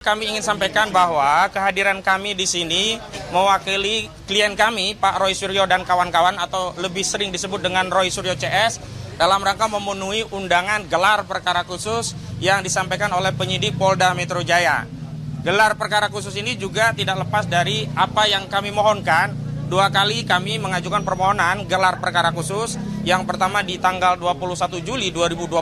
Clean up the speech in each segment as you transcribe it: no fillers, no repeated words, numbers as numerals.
Kami ingin sampaikan bahwa kehadiran kami di sini mewakili klien kami, Pak Roy Suryo dan kawan-kawan atau lebih sering disebut dengan Roy Suryo CS dalam rangka memenuhi undangan gelar perkara khusus yang disampaikan oleh penyidik Polda Metro Jaya. Gelar perkara khusus ini juga tidak lepas dari apa yang kami mohonkan. 2 kali kami mengajukan permohonan gelar perkara khusus. Yang pertama di tanggal 21 Juli 2025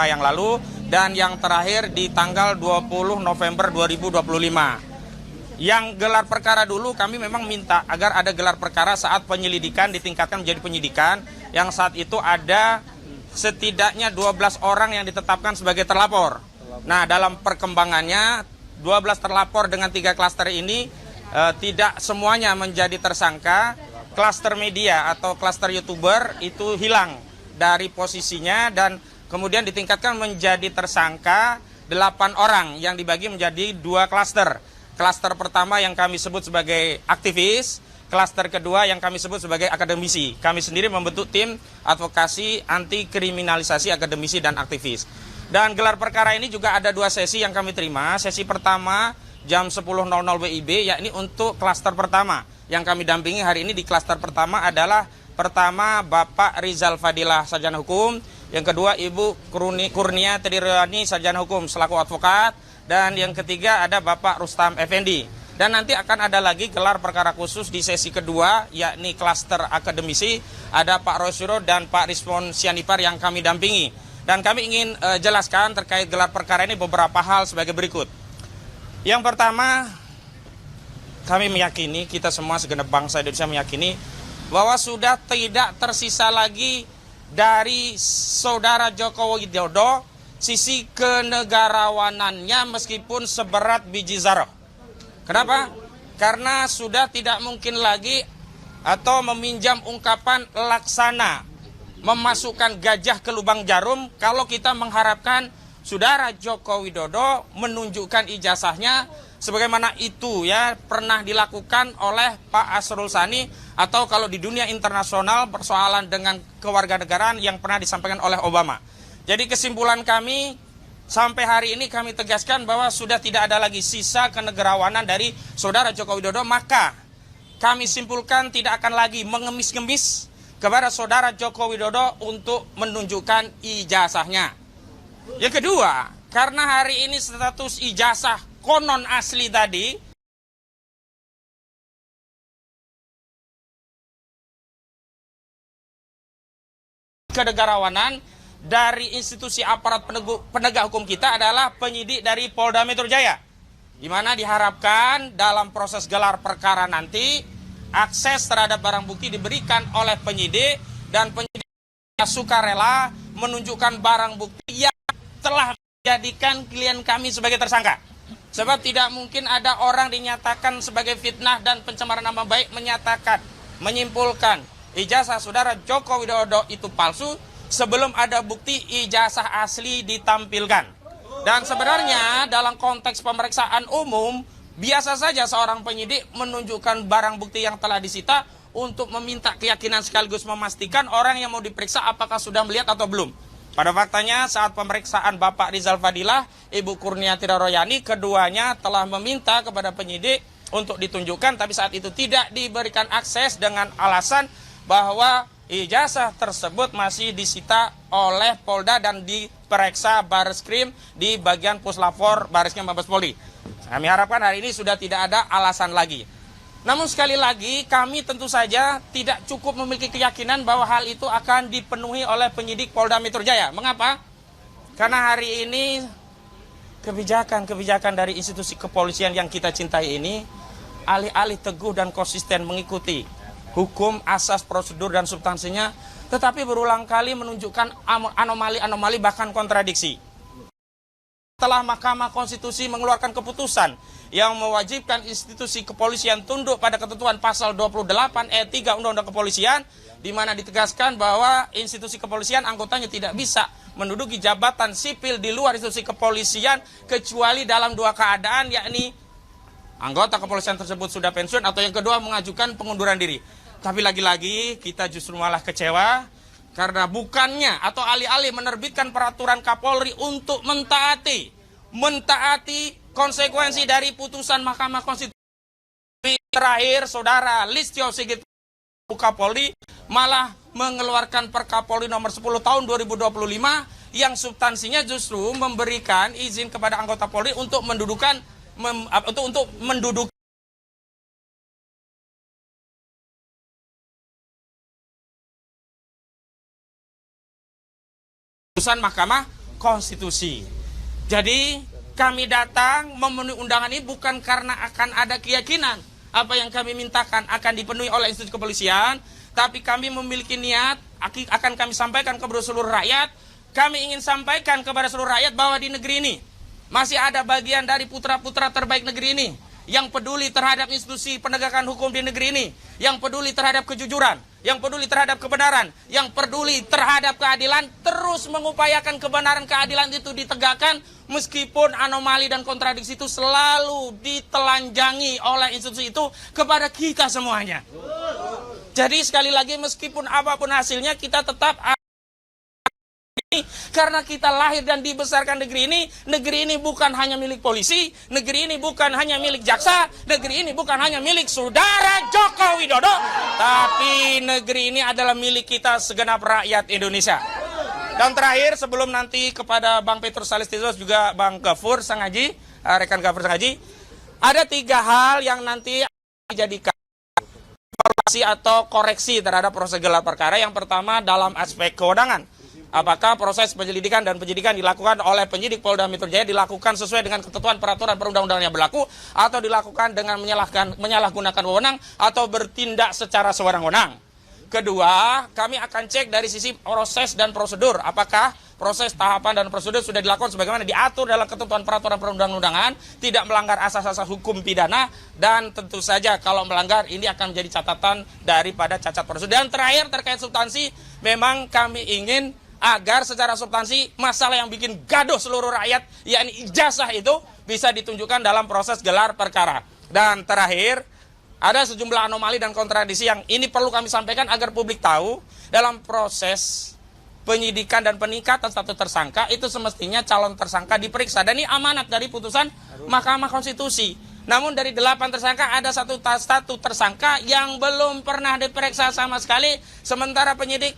yang lalu dan yang terakhir di tanggal 20 November 2025. Yang gelar perkara dulu kami memang minta agar ada gelar perkara saat penyelidikan ditingkatkan menjadi penyidikan, yang saat itu ada setidaknya 12 orang yang ditetapkan sebagai terlapor. Nah, dalam perkembangannya 12 terlapor dengan 3 klaster ini tidak semuanya menjadi tersangka. Klaster media atau klaster YouTuber itu hilang dari posisinya dan kemudian ditingkatkan menjadi tersangka 8 orang yang dibagi menjadi 2 klaster. Klaster pertama yang kami sebut sebagai aktivis, klaster kedua yang kami sebut sebagai akademisi. Kami sendiri membentuk tim advokasi anti kriminalisasi akademisi dan aktivis. Dan gelar perkara ini juga ada 2 sesi yang kami terima. Sesi pertama jam 10.00 WIB, yakni untuk klaster pertama. Yang kami dampingi hari ini di klaster pertama adalah pertama Bapak Rizal Fadilah, sarjana hukum. Yang kedua Ibu Kurnia Triryani, sarjana hukum selaku advokat. Dan yang ketiga ada Bapak Rustam Effendi. Dan nanti akan ada lagi gelar perkara khusus di sesi kedua, yakni klaster akademisi. Ada Pak Roy Suryo dan Pak Rizwan Sianipar yang kami dampingi. Dan kami ingin jelaskan terkait gelar perkara ini beberapa hal sebagai berikut. Yang pertama, kami meyakini, kita semua segenap bangsa Indonesia meyakini bahwa sudah tidak tersisa lagi dari saudara Joko Widodo sisi kenegarawanannya meskipun seberat biji zarah. Kenapa? Karena sudah tidak mungkin lagi atau meminjam ungkapan laksana memasukkan gajah ke lubang jarum kalau kita mengharapkan saudara Joko Widodo menunjukkan ijazahnya sebagaimana itu ya pernah dilakukan oleh Pak Asrul Sani, atau kalau di dunia internasional persoalan dengan kewarganegaraan yang pernah disampaikan oleh Obama. Jadi kesimpulan kami sampai hari ini kami tegaskan bahwa sudah tidak ada lagi sisa kenegarawanan dari saudara Joko Widodo, maka kami simpulkan tidak akan lagi mengemis-ngemis kepada saudara Joko Widodo untuk menunjukkan ijazahnya. Yang kedua, karena hari ini status ijazah konon asli tadi kenegarawanan dari institusi aparat penegak hukum kita adalah penyidik dari Polda Metro Jaya, di mana diharapkan dalam proses gelar perkara nanti akses terhadap barang bukti diberikan oleh penyidik dan penyidik sukarela menunjukkan barang bukti yang telah menjadikan klien kami sebagai tersangka. Sebab tidak mungkin ada orang dinyatakan sebagai fitnah dan pencemaran nama baik menyimpulkan ijazah saudara Joko Widodo itu palsu sebelum ada bukti ijazah asli ditampilkan. Dan sebenarnya dalam konteks pemeriksaan umum, biasa saja seorang penyidik menunjukkan barang bukti yang telah disita untuk meminta keyakinan sekaligus memastikan orang yang mau diperiksa apakah sudah melihat atau belum. Pada faktanya saat pemeriksaan Bapak Rizal Fadilah, Ibu Kurnia Triryani, keduanya telah meminta kepada penyidik untuk ditunjukkan, tapi saat itu tidak diberikan akses dengan alasan bahwa ijazah tersebut masih disita oleh Polda dan diperiksa Bareskrim di bagian Puslapor Bareskrim Mabes Polri. Kami harapkan hari ini sudah tidak ada alasan lagi. Namun sekali lagi kami tentu saja tidak cukup memiliki keyakinan bahwa hal itu akan dipenuhi oleh penyidik Polda Metro Jaya. Mengapa? Karena hari ini kebijakan dari institusi kepolisian yang kita cintai ini alih-alih teguh dan konsisten mengikuti hukum, asas, prosedur, dan substansinya, tetapi berulang kali menunjukkan anomali-anomali bahkan kontradiksi. Setelah Mahkamah Konstitusi mengeluarkan keputusan yang mewajibkan institusi kepolisian tunduk pada ketentuan pasal 28 ayat 3 Undang-Undang Kepolisian, di mana ditegaskan bahwa institusi kepolisian anggotanya tidak bisa menduduki jabatan sipil di luar institusi kepolisian kecuali dalam 2 keadaan, yakni anggota kepolisian tersebut sudah pensiun atau yang kedua mengajukan pengunduran diri. Tapi lagi-lagi kita justru malah kecewa karena bukannya atau alih-alih menerbitkan peraturan Kapolri untuk mentaati konsekuensi dari putusan Mahkamah Konstitusi terakhir, Saudara Listio Sigit Kapolri malah mengeluarkan Perkapolri nomor 10 tahun 2025 yang substansinya justru memberikan izin kepada anggota Polri untuk mendudukan untuk menduduki putusan Mahkamah Konstitusi. Jadi kami datang memenuhi undangan ini bukan karena akan ada keyakinan apa yang kami mintakan akan dipenuhi oleh institusi kepolisian, tapi kami memiliki niat, akan kami sampaikan kepada seluruh rakyat. Kami ingin sampaikan kepada seluruh rakyat bahwa di negeri ini masih ada bagian dari putra-putra terbaik negeri ini yang peduli terhadap institusi penegakan hukum di negeri ini, yang peduli terhadap kejujuran, yang peduli terhadap kebenaran, yang peduli terhadap keadilan, terus mengupayakan kebenaran keadilan itu ditegakkan meskipun anomali dan kontradiksi itu selalu ditelanjangi oleh institusi itu kepada kita semuanya. Jadi sekali lagi meskipun apapun hasilnya kita tetap karena kita lahir dan dibesarkan negeri ini bukan hanya milik polisi, negeri ini bukan hanya milik jaksa, negeri ini bukan hanya milik Saudara Joko Widodo, tapi negeri ini adalah milik kita segenap rakyat Indonesia. Dan terakhir sebelum nanti kepada Bang Petrus Salestinus juga Bang Gafur Sangaji, rekan Gafur Sangaji, ada 3 hal yang nanti dijadikan evaluasi atau koreksi terhadap proses gelar perkara. Yang pertama dalam aspek kewenangan. Apakah proses penyelidikan dan penyidikan dilakukan oleh penyidik Polda Metro Jaya dilakukan sesuai dengan ketentuan peraturan perundang-undangan yang berlaku atau dilakukan dengan menyalahgunakan wewenang atau bertindak secara sewenang-wenang. Kedua, kami akan cek dari sisi proses dan prosedur. Apakah proses, tahapan, dan prosedur sudah dilakukan sebagaimana diatur dalam ketentuan peraturan perundang-undangan, tidak melanggar asas-asas hukum pidana, dan tentu saja kalau melanggar ini akan menjadi catatan daripada cacat prosedur. Dan terakhir terkait substansi, memang kami ingin agar secara substansi masalah yang bikin gaduh seluruh rakyat, yakni ijazah itu bisa ditunjukkan dalam proses gelar perkara. Dan terakhir, ada sejumlah anomali dan kontradiksi yang ini perlu kami sampaikan agar publik tahu. Dalam proses penyidikan dan peningkatan status tersangka, itu semestinya calon tersangka diperiksa. Dan ini amanat dari putusan Mahkamah Konstitusi. Namun dari 8 tersangka ada satu tersangka yang belum pernah diperiksa sama sekali, sementara penyidik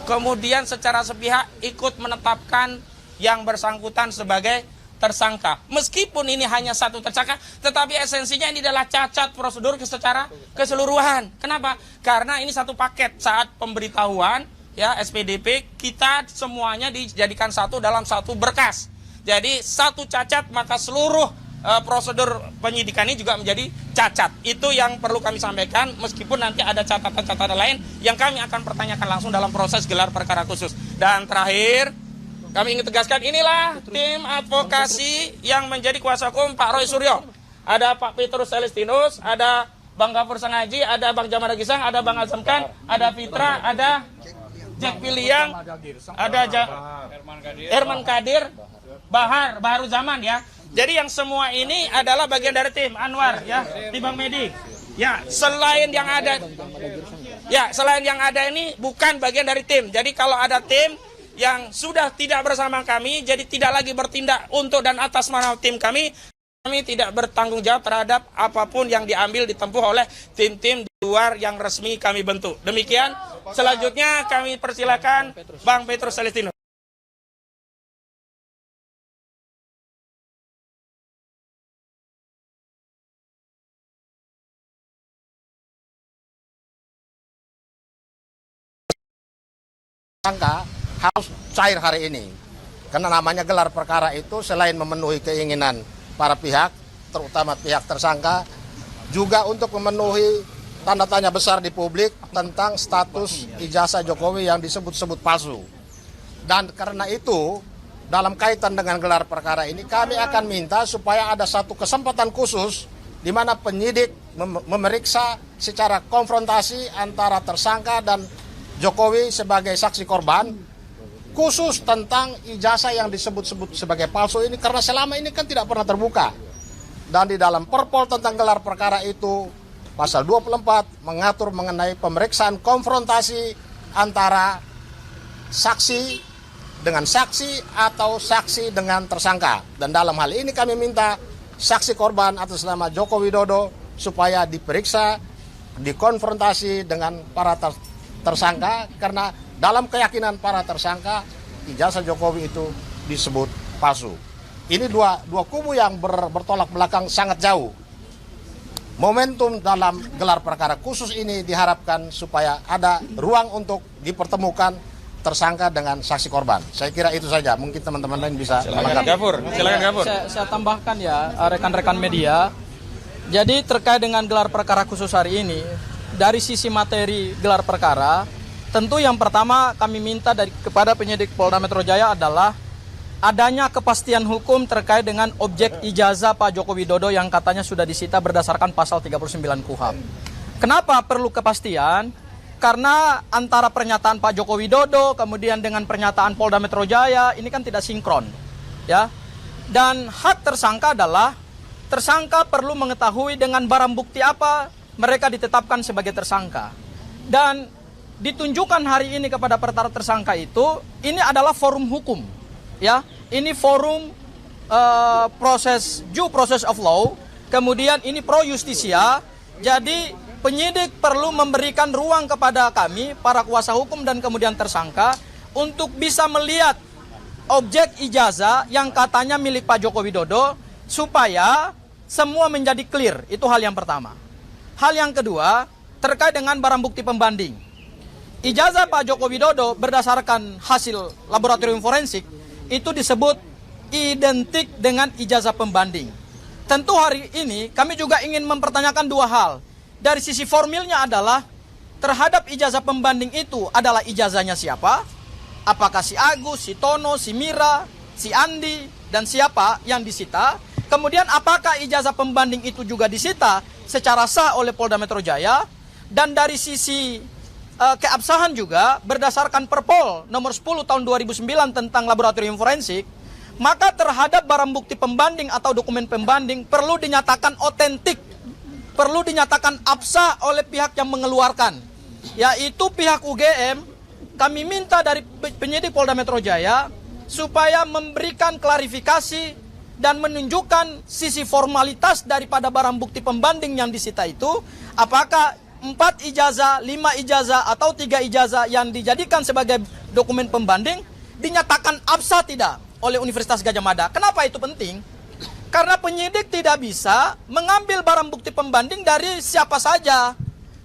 kemudian secara sepihak ikut menetapkan yang bersangkutan sebagai tersangka. Meskipun ini hanya satu tersangka, tetapi esensinya ini adalah cacat prosedur secara keseluruhan. Kenapa? Karena ini satu paket. Saat pemberitahuan SPDP, kita semuanya dijadikan satu dalam satu berkas. Jadi satu cacat maka seluruh prosedur penyidikan ini juga menjadi cacat. Itu yang perlu kami sampaikan, meskipun nanti ada catatan-catatan lain yang kami akan pertanyakan langsung dalam proses gelar perkara khusus. Dan terakhir, kami ingin tegaskan, inilah tim advokasi yang menjadi kuasa hukum Pak Roy Suryo. Ada Pak Petrus Celestinus, ada Bang Gafur Sangaji, ada Bang Jamal Gisang, ada Bang Azamkan, ada Fitra, ada Jack Piliang, ada Herman Kadir, Baharu Zaman Jadi yang semua ini adalah bagian dari tim Anwar tim Bang Medi. Selain yang ada ini bukan bagian dari tim. Jadi kalau ada tim yang sudah tidak bersama kami, jadi tidak lagi bertindak untuk dan atas nama tim kami tidak bertanggung jawab terhadap apapun yang diambil ditempuh oleh tim-tim di luar yang resmi kami bentuk. Demikian, selanjutnya kami persilakan Bang Petrus Celestinus. Tersangka harus cair hari ini, karena namanya gelar perkara itu selain memenuhi keinginan para pihak, terutama pihak tersangka, juga untuk memenuhi tanda tanya besar di publik tentang status ijazah Jokowi yang disebut-sebut palsu. Dan karena itu, dalam kaitan dengan gelar perkara ini, kami akan minta supaya ada satu kesempatan khusus di mana penyidik memeriksa secara konfrontasi antara tersangka dan Jokowi sebagai saksi korban, khusus tentang ijazah yang disebut-sebut sebagai palsu ini, karena selama ini kan tidak pernah terbuka. Dan di dalam Perpol tentang gelar perkara itu, pasal 24 mengatur mengenai pemeriksaan konfrontasi antara saksi dengan saksi atau saksi dengan tersangka. Dan dalam hal ini kami minta saksi korban atas nama Joko Widodo supaya diperiksa, dikonfrontasi dengan para tersangka, karena dalam keyakinan para tersangka ijazah Jokowi itu disebut palsu. Ini dua kubu yang bertolak belakang sangat jauh. Momentum dalam gelar perkara khusus ini diharapkan supaya ada ruang untuk dipertemukan tersangka dengan saksi korban. Saya kira itu saja. Mungkin teman-teman lain bisa Silakan Gafur. Saya tambahkan ya, rekan-rekan media. Jadi terkait dengan gelar perkara khusus hari ini, dari sisi materi gelar perkara, tentu yang pertama kami minta kepada penyidik Polda Metro Jaya adalah adanya kepastian hukum terkait dengan objek ijazah Pak Joko Widodo yang katanya sudah disita berdasarkan pasal 39 KUHP. Kenapa perlu kepastian? Karena antara pernyataan Pak Joko Widodo kemudian dengan pernyataan Polda Metro Jaya ini kan tidak sinkron, ya. Dan hak tersangka adalah tersangka perlu mengetahui dengan barang bukti apa mereka ditetapkan sebagai tersangka. Dan ditunjukkan hari ini kepada para tersangka itu ini adalah forum hukum, ya. Ini forum proses due process of law, kemudian ini pro justisia. Jadi penyidik perlu memberikan ruang kepada kami, para kuasa hukum dan kemudian tersangka, untuk bisa melihat objek ijazah yang katanya milik Pak Joko Widodo, supaya semua menjadi clear. Itu hal yang pertama. Hal yang kedua, terkait dengan barang bukti pembanding. Ijazah Pak Joko Widodo berdasarkan hasil laboratorium forensik, itu disebut identik dengan ijazah pembanding. Tentu hari ini kami juga ingin mempertanyakan dua hal. Dari sisi formilnya adalah terhadap ijazah pembanding itu adalah ijazahnya siapa? Apakah si Agus, si Tono, si Mira, si Andi, dan siapa yang disita? Kemudian apakah ijazah pembanding itu juga disita secara sah oleh Polda Metro Jaya? Dan dari sisi keabsahan juga berdasarkan Perpol nomor 10 tahun 2009 tentang laboratorium forensik, maka terhadap barang bukti pembanding atau dokumen pembanding perlu dinyatakan otentik, perlu dinyatakan absah oleh pihak yang mengeluarkan, yaitu pihak UGM. Kami minta dari penyidik Polda Metro Jaya supaya memberikan klarifikasi dan menunjukkan sisi formalitas daripada barang bukti pembanding yang disita itu, apakah 4 ijazah, 5 ijazah, atau 3 ijazah yang dijadikan sebagai dokumen pembanding dinyatakan absah tidak oleh Universitas Gadjah Mada. Kenapa itu penting? Karena penyidik tidak bisa mengambil barang bukti pembanding dari siapa saja.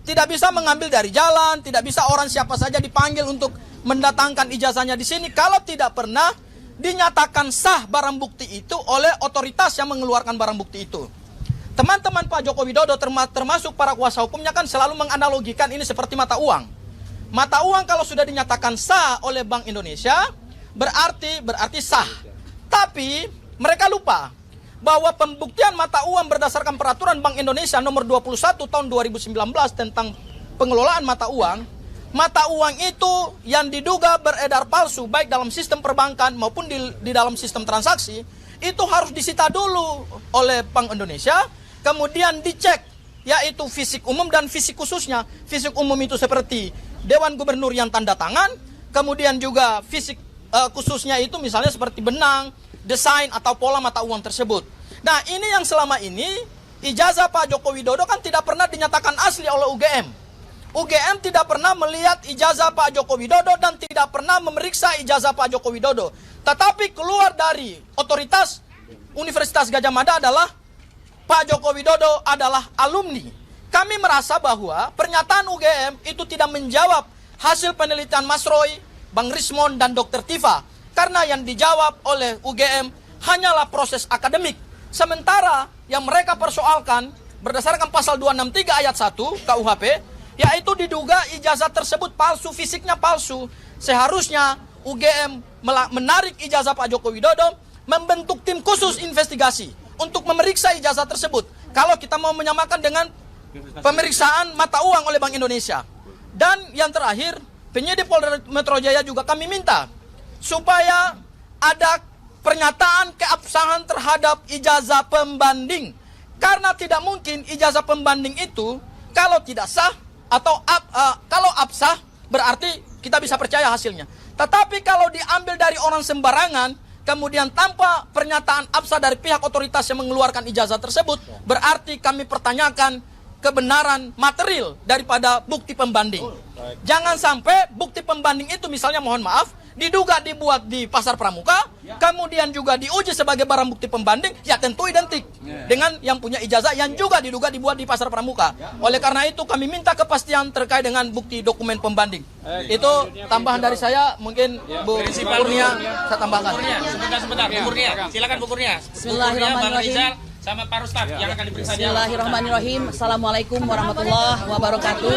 Tidak bisa mengambil dari jalan, tidak bisa orang siapa saja dipanggil untuk mendatangkan ijazahnya di sini kalau tidak pernah dinyatakan sah barang bukti itu oleh otoritas yang mengeluarkan barang bukti itu. Teman-teman Pak Joko Widodo termasuk para kuasa hukumnya kan selalu menganalogikan ini seperti mata uang. Mata uang kalau sudah dinyatakan sah oleh Bank Indonesia berarti sah. Tapi mereka lupa bahwa pembuktian mata uang berdasarkan peraturan Bank Indonesia nomor 21 tahun 2019 tentang pengelolaan mata uang itu yang diduga beredar palsu baik dalam sistem perbankan maupun di dalam sistem transaksi, itu harus disita dulu oleh Bank Indonesia, kemudian dicek, yaitu fisik umum dan fisik khususnya. Fisik umum itu seperti Dewan Gubernur yang tanda tangan, kemudian juga fisik khususnya itu misalnya seperti benang, desain atau pola mata uang tersebut. Nah, ini yang selama ini ijazah Pak Joko Widodo kan tidak pernah dinyatakan asli oleh UGM. UGM tidak pernah melihat ijazah Pak Joko Widodo dan tidak pernah memeriksa ijazah Pak Joko Widodo. Tetapi keluar dari otoritas Universitas Gadjah Mada adalah Pak Joko Widodo adalah alumni. Kami merasa bahwa pernyataan UGM itu tidak menjawab hasil penelitian Mas Roy, Bang Rismon, dan Dr. Tifa. Karena yang dijawab oleh UGM hanyalah proses akademik. Sementara yang mereka persoalkan berdasarkan pasal 263 ayat 1 KUHP, yaitu diduga ijazah tersebut palsu, fisiknya palsu. Seharusnya UGM menarik ijazah Pak Joko Widodo, membentuk tim khusus investigasi untuk memeriksa ijazah tersebut. Kalau kita mau menyamakan dengan pemeriksaan mata uang oleh Bank Indonesia. Dan yang terakhir, penyidik Polda Metro Jaya juga kami minta supaya ada pernyataan keabsahan terhadap ijazah pembanding. Karena tidak mungkin ijazah pembanding itu kalau tidak sah atau kalau absah berarti kita bisa percaya hasilnya. Tetapi kalau diambil dari orang sembarangan, kemudian tanpa pernyataan absah dari pihak otoritas yang mengeluarkan ijazah tersebut, berarti kami pertanyakan kebenaran material daripada bukti pembanding. Jangan sampai bukti pembanding itu misalnya mohon maaf, diduga dibuat di Pasar Pramuka, kemudian juga diuji sebagai barang bukti pembanding, ya tentu identik dengan yang punya ijazah yang juga diduga dibuat di Pasar Pramuka. Oleh karena itu kami minta kepastian terkait dengan bukti dokumen pembanding. Itu tambahan dari saya, mungkin Bu Kurnia saya tambahkan. Sebentar, Bu Kurnia. Silakan Bu Kurnia. Bismillahirrahmanirrahim. Sama Pak Rustam yang akan diperiksa. Bismillahirrahmanirrahim. Assalamualaikum warahmatullahi wabarakatuh.